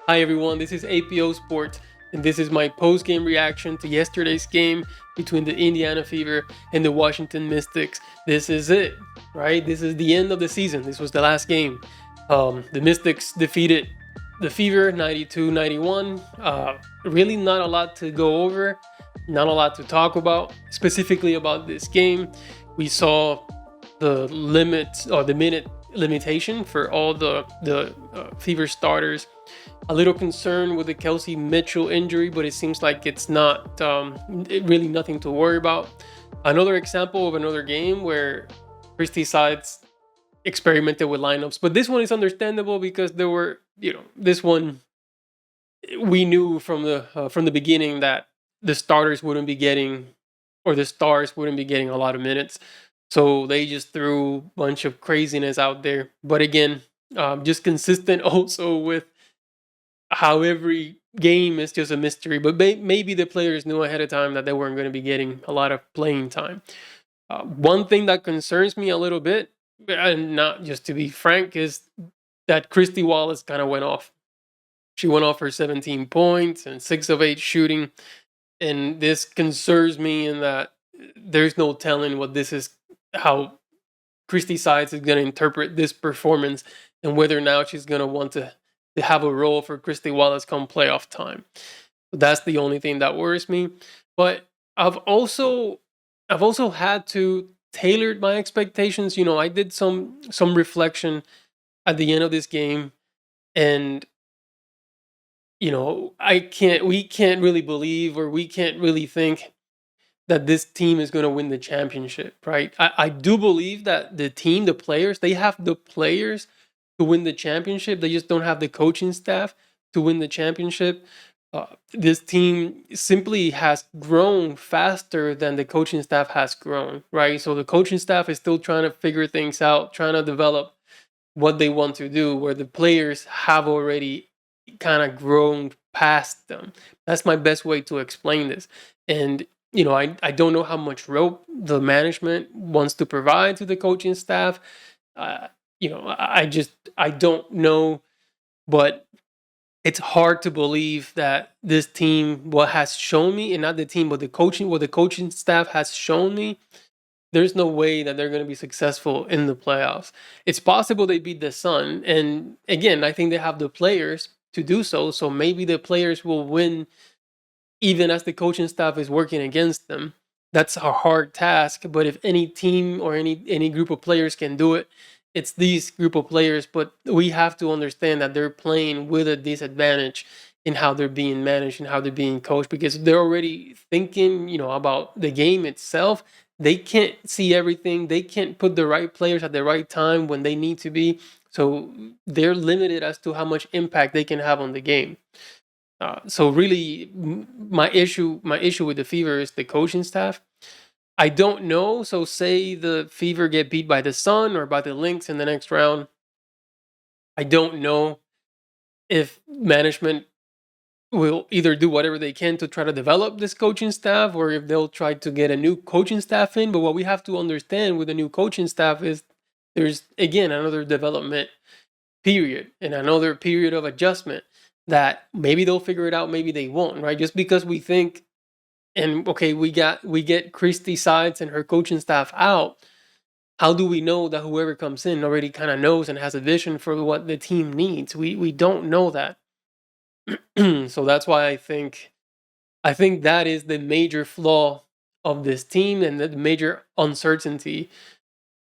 Hi everyone, this is APO Sports, and this is my post-game reaction to yesterday's game between the Indiana Fever and the Washington Mystics. This is it, right? This is the end of the season. This was the last game. The Mystics defeated the Fever 92-91. Really not a lot to go over, not a lot to talk about, specifically about this game. We saw the limit or the minute limitation for all the Fever starters. A little concerned with the Kelsey Mitchell injury, but it seems like it's not really nothing to worry about. Another example of another game where Kristy Sides experimented with lineups, but this one is understandable because there were, this one we knew from the beginning that the starters wouldn't be getting, or the stars wouldn't be getting a lot of minutes, so they just threw a bunch of craziness out there. But again, just consistent also with how every game is just a mystery. But maybe the players knew ahead of time that they weren't going to be getting a lot of playing time. One thing that concerns me a little bit, and not just to be frank, is that Kristy Wallace kind of went off. She went off for 17 points and 6 of 8 shooting. And this concerns me in that there's no telling what this is, how Kristy Sides is going to interpret this performance, and whether or not she's going to want to have a role for Kristy Wallace come playoff time. That's the only thing that worries me. But I've also had to tailor my expectations. I did some reflection at the end of this game, and we can't really believe, or we can't really think that this team is going to win the championship, right? I do believe that the team, the players, they have the players to win the championship. They just don't have the coaching staff to win the championship. This team simply has grown faster than the coaching staff has grown, right? So the coaching staff is still trying to figure things out, trying to develop what they want to do, where the players have already kind of grown past them. That's my best way to explain this. And I don't know how much rope the management wants to provide to the coaching staff. Uh, I don't know, but it's hard to believe that this team, what has shown me, and not the team, but what the coaching staff has shown me, there's no way that they're going to be successful in the playoffs. It's possible they beat the Sun, and again, I think they have the players to do so. So maybe the players will win, even as the coaching staff is working against them. That's a hard task, but if any team or any group of players can do it, it's these group of players. But we have to understand that they're playing with a disadvantage in how they're being managed and how they're being coached, because they're already thinking, about the game itself. They can't see everything. They can't put the right players at the right time when they need to be. So they're limited as to how much impact they can have on the game. So really, my issue with the Fever is the coaching staff. I don't know. So say the Fever get beat by the Sun or by the Lynx in the next round. I don't know if management will either do whatever they can to try to develop this coaching staff, or if they'll try to get a new coaching staff in. But what we have to understand with the new coaching staff is there's, again, another development period and another period of adjustment that maybe they'll figure it out, maybe they won't, right? Just because we think, and okay, we get Kristy Sides and her coaching staff out, how do we know that whoever comes in already kind of knows and has a vision for what the team needs? We don't know that. So that's why I think that is the major flaw of this team, and the major uncertainty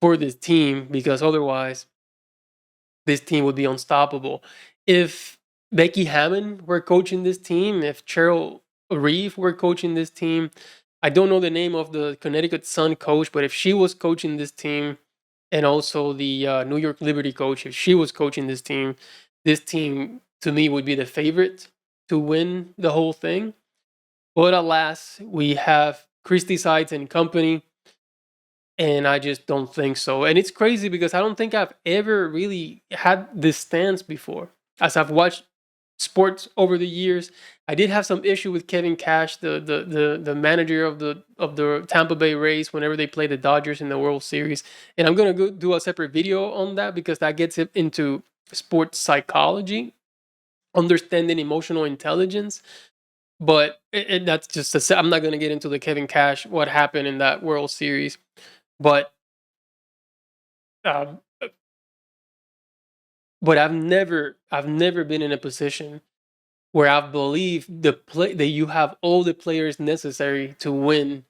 for this team, because otherwise this team would be unstoppable. If Becky Hammond were coaching this team, if Cheryl Reeve were coaching this team, I don't know the name of the Connecticut Sun coach, but if she was coaching this team, and also the New York Liberty coach, if she was coaching this team to me would be the favorite to win the whole thing. But alas, we have Kristy Sides and company, and I just don't think so. And it's crazy because I don't think I've ever really had this stance before. As I've watched sports over the years, I did have some issue with Kevin Cash, the manager of the Tampa Bay Rays, whenever they play the Dodgers in the World Series. And I'm gonna go do a separate video on that, because that gets it into sports psychology. understanding emotional intelligence. But that's just I'm not going to get into the Kevin Cash, what happened in that World Series. But um, I've never been in a position where I believe that you have all the players necessary to win,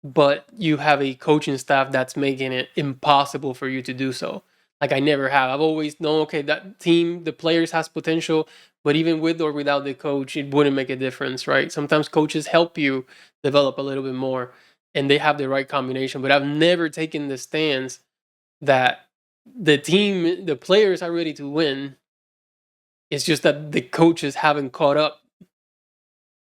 but you have a coaching staff that's making it impossible for you to do so. Like, I never have. I've always known, okay, that team, the players has potential, but even with or without the coach, it wouldn't make a difference, right? Sometimes coaches help you develop a little bit more, and they have the right combination. But I've never taken the stance that the players are ready to win. It's just that the coaches haven't caught up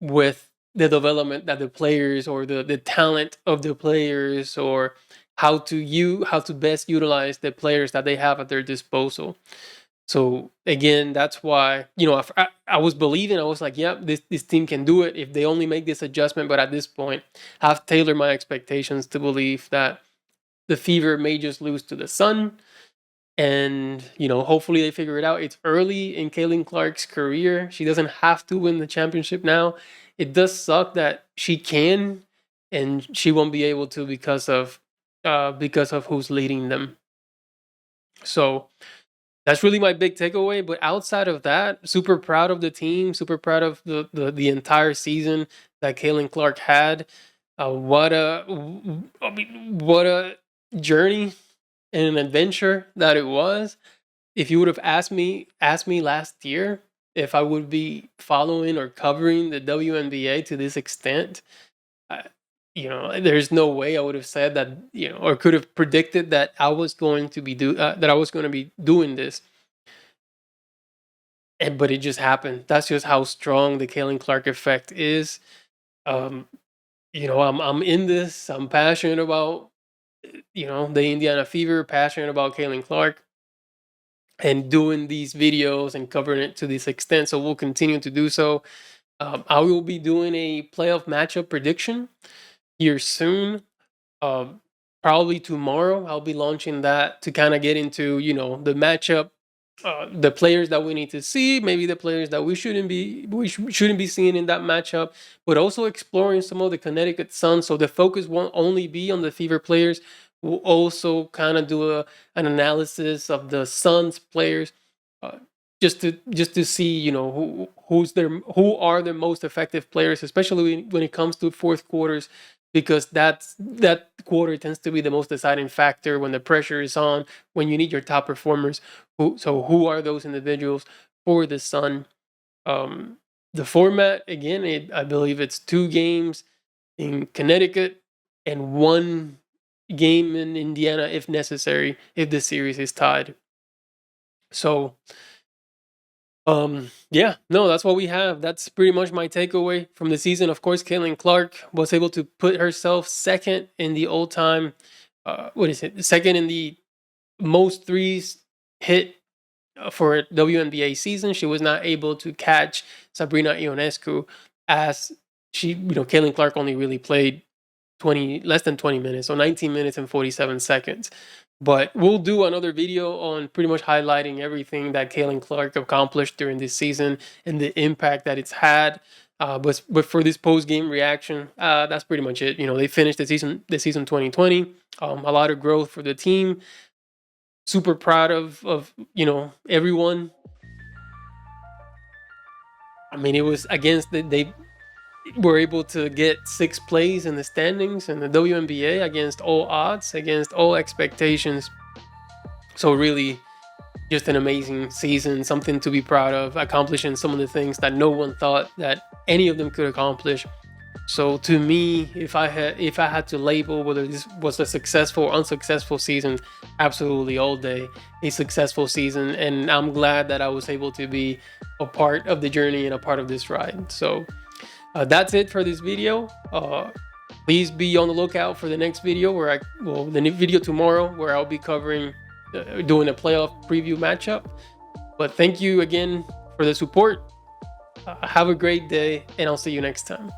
with the development that the players, or the talent of the players, or how to best utilize the players that they have at their disposal. So again, that's why, I was believing. I was like, yeah, this team can do it if they only make this adjustment. But at this point, I've tailored my expectations to believe that the Fever may just lose to the Sun. And, hopefully they figure it out. It's early in Caitlin Clark's career. She doesn't have to win the championship now. It does suck that she can, and she won't be able to because of who's leading them. So that's really my big takeaway. But outside of that, super proud of the team. Super proud of the entire season that Caitlin Clark had. What a journey and an adventure that it was. If you would have asked me last year if I would be following or covering the WNBA to this extent, there's no way I would have said that, or could have predicted that I was going to be doing this. But it just happened. That's just how strong the Caitlin Clark effect is. I'm in this. I'm passionate about the Indiana Fever, passionate about Caitlin Clark, and doing these videos and covering it to this extent. So we'll continue to do so. I will be doing a playoff matchup prediction here soon. Probably tomorrow, I'll be launching that to kind of get into, the matchup, the players that we need to see, maybe the players that we shouldn't be seeing in that matchup, but also exploring some of the Connecticut Sun. So the focus won't only be on the Fever players. We'll also kind of do an analysis of the Suns players, just to see, who are the most effective players, especially when it comes to fourth quarters, because that quarter tends to be the most deciding factor when the pressure is on, when you need your top performers. Who are those individuals for the Sun? The format, again, I believe it's 2 games in Connecticut and 1 game in Indiana if necessary, if the series is tied. So that's what we have. That's pretty much my takeaway from the season. Of course, Caitlin Clark was able to put herself second in the all-time, second in the most threes hit for a WNBA season. She was not able to catch Sabrina Ionescu, as Caitlin Clark only really played less than 20 minutes, so 19 minutes and 47 seconds. But we'll do another video on pretty much highlighting everything that Caitlin Clark accomplished during this season and the impact that it's had. But for this post-game reaction, that's pretty much it. They finished the season 2020. A lot of growth for the team. Super proud of everyone. I mean, it was against they were able to get 6 plays in the standings in the WNBA against all odds, against all expectations. So really, just an amazing season, something to be proud of, accomplishing some of the things that no one thought that any of them could accomplish. So to me, if I had to label whether this was a successful or unsuccessful season, absolutely all day a successful season, and I'm glad that I was able to be a part of the journey and a part of this ride. So that's it for this video. Please be on the lookout for the next video the video tomorrow, where I'll be covering, doing a playoff preview matchup. But thank you again for the support. Have a great day, and I'll see you next time.